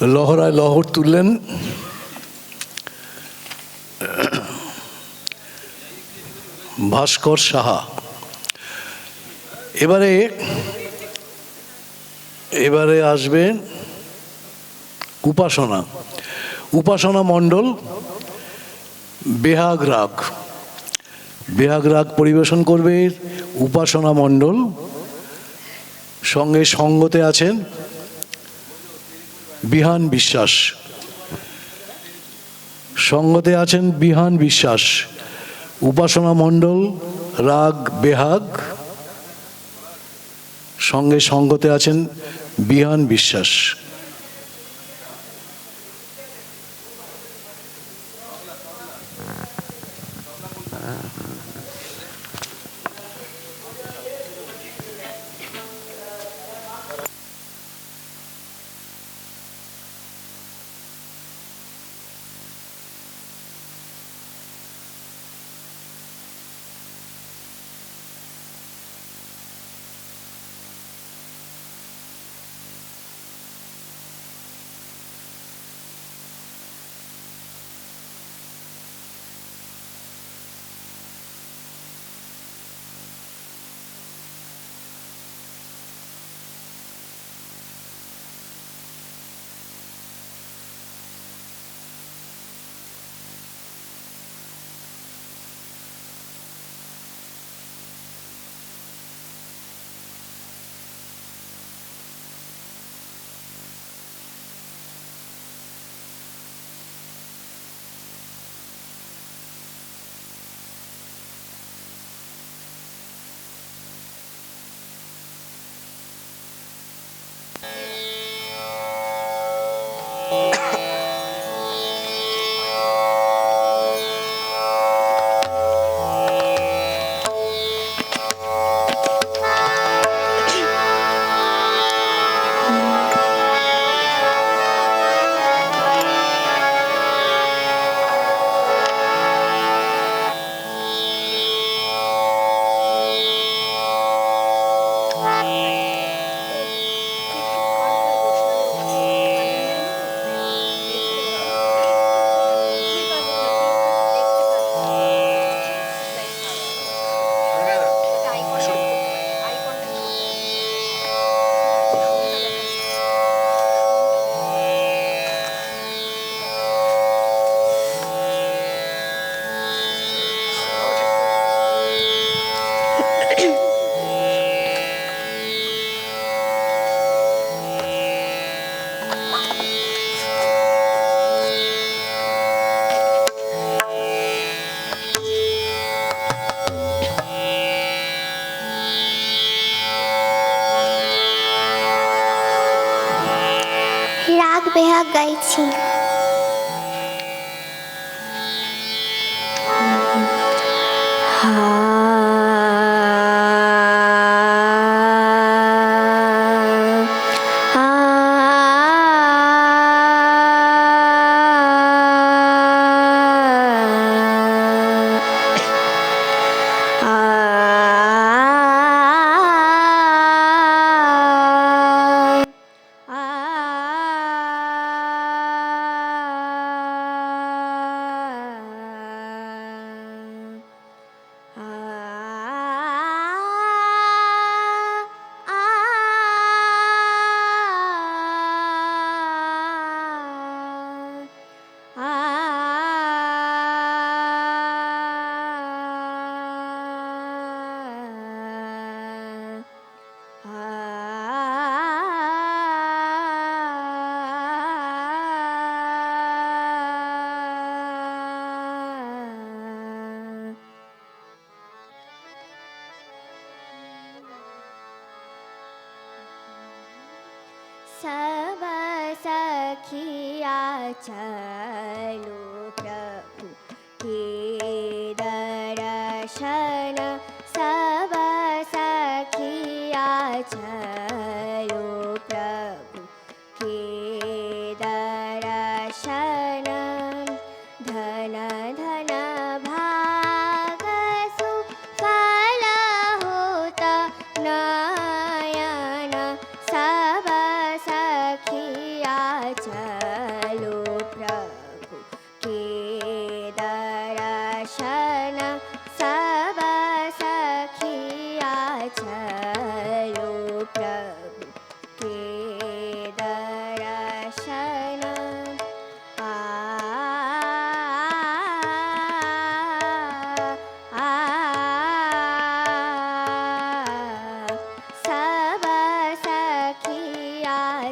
লহরায় লহর তুললেন ভাস্কর সাহা। এবারে আসবেন উপাসনা মণ্ডল বেহাগ রাগ পরিবেশন করবে উপাসনা মণ্ডল। সঙ্গে সঙ্গতে আছেন বিহান বিশ্বাস। উপাসনা মণ্ডল রাগ বেহাগ, সঙ্গে সঙ্গতে আছেন বিহান বিশ্বাস। রাগ বেহাগ গাইছি। सब सखिया चलो प्रभु के दर्शन, सब सखिया चलो प्रभु के दर्शन। धन धन भाग सुफल होत नयन, सब सखिया चलो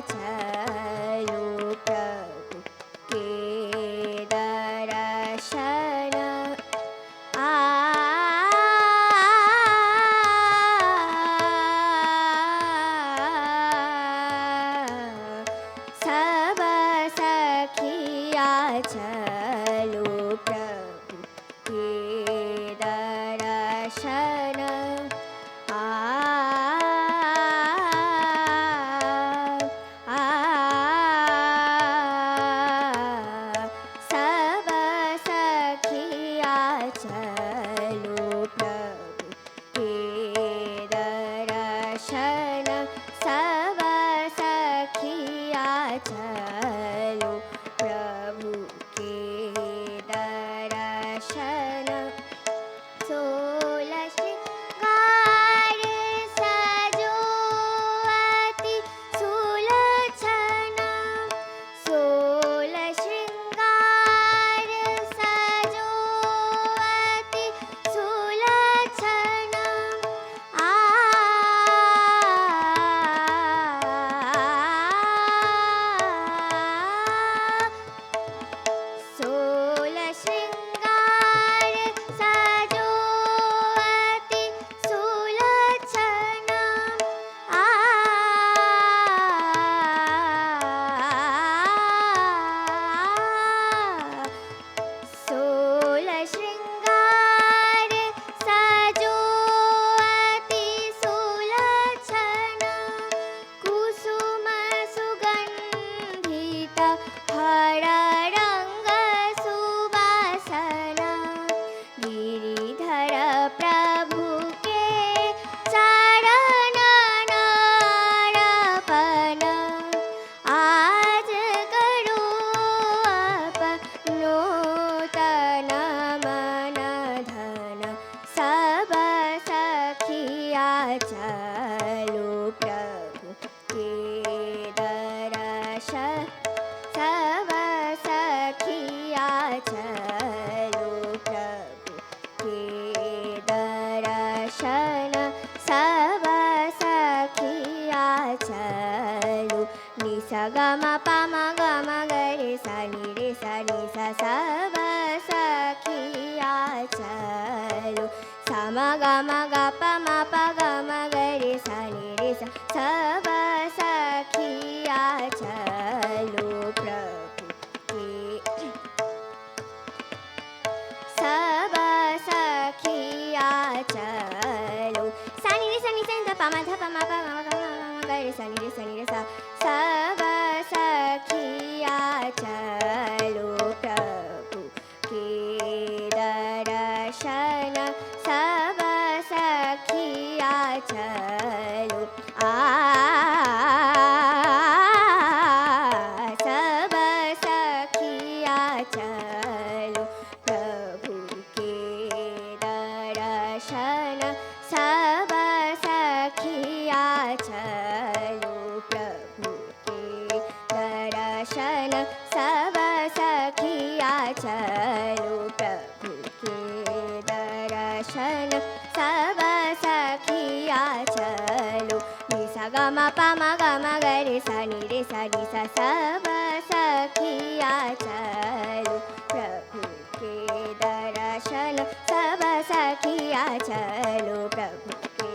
चलो प्रभु के दर्शन सब सखिया चलो प्रभु के दर्शन सब सखिया चलो प्रभु के दर्शन सब सखिया चलो प्रभु के दर्शन सोलह श्रृंगार सजो अति सुलक्षण सोलह श्रृंगार सजो अति सुलक्षण सोलह श्रृंगार सजो अति सुलक्षण सोलह श्रृंगार सजो अति सुलक्षण कुसुम सुगंधित हर रंग सुवासन गिरिधर प्रभु के चरण अर्पण आज करो अपनो तन मन धन सब सखिया चलो प्रभु के दर्शन सब सखिया चलो प्रभु के दर्शन सब सखिया चलो निसगम पम गम गरे सा नि रे सा नि सा सब सखिया चलो सम गम ग पम प गम गरे सा नि रे सा सब सखिया चलो प्रभु के सब सखिया चलो सा नि रे सा नि सा ध प म ध प म प ग म ग म ग रे सा नि रे सा सब सखिया चलो प्रभु के दर्शन सब सखिया चलो सब सखिया चलो प्रभु के दर्शन सब सखिया चलो प्रभु के दर्शन सब सखिया चलो प्रभु के दर्शन सब सखिया चलो निसा ग म प म ग म ग रे सा नि रे सा सब सखिया चलो प्रभु के दर्शन सब सखिया चलो प्रभु के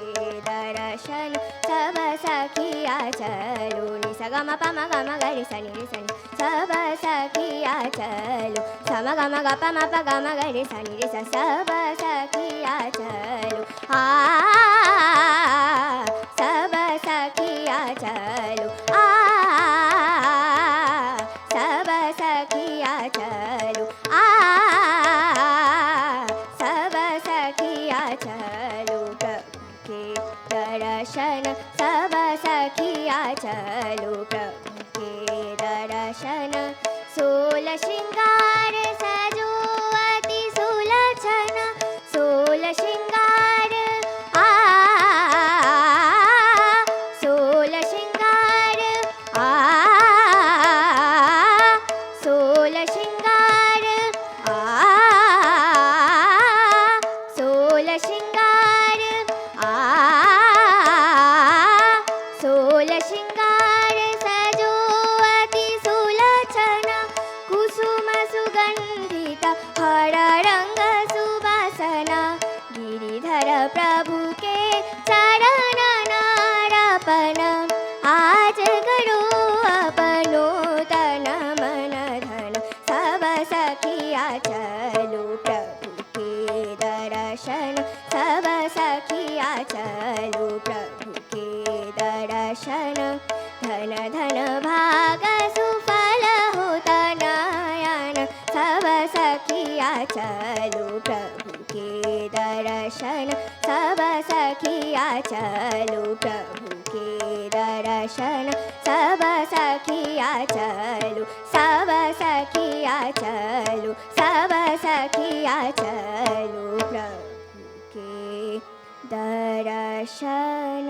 दर्शन सब सखिया चलो निसा ग म प म ग म ग रे सा नि सब सखिया चलो सम ग म ग प म प ग म ग रे सा नि रे सा सब सखिया चलो सब सखिया चलो सब सखिया चलो सब सखिया चलो प्रभु के दर्शन सब सखिया चलो प्रभु के दर्शन सोलह श्रृंगार सजो अति सुलक्षण सोलह श्रृंगार सोलह श्रृंगार सोलह श्रृंगार सोलह श्रृंगार सोलह श्रृंगार सज सखिया चलो प्रभु के दर्शन सब सखिया चलो सब सखिया चलो सब सखिया चलो प्रभु के दर्शन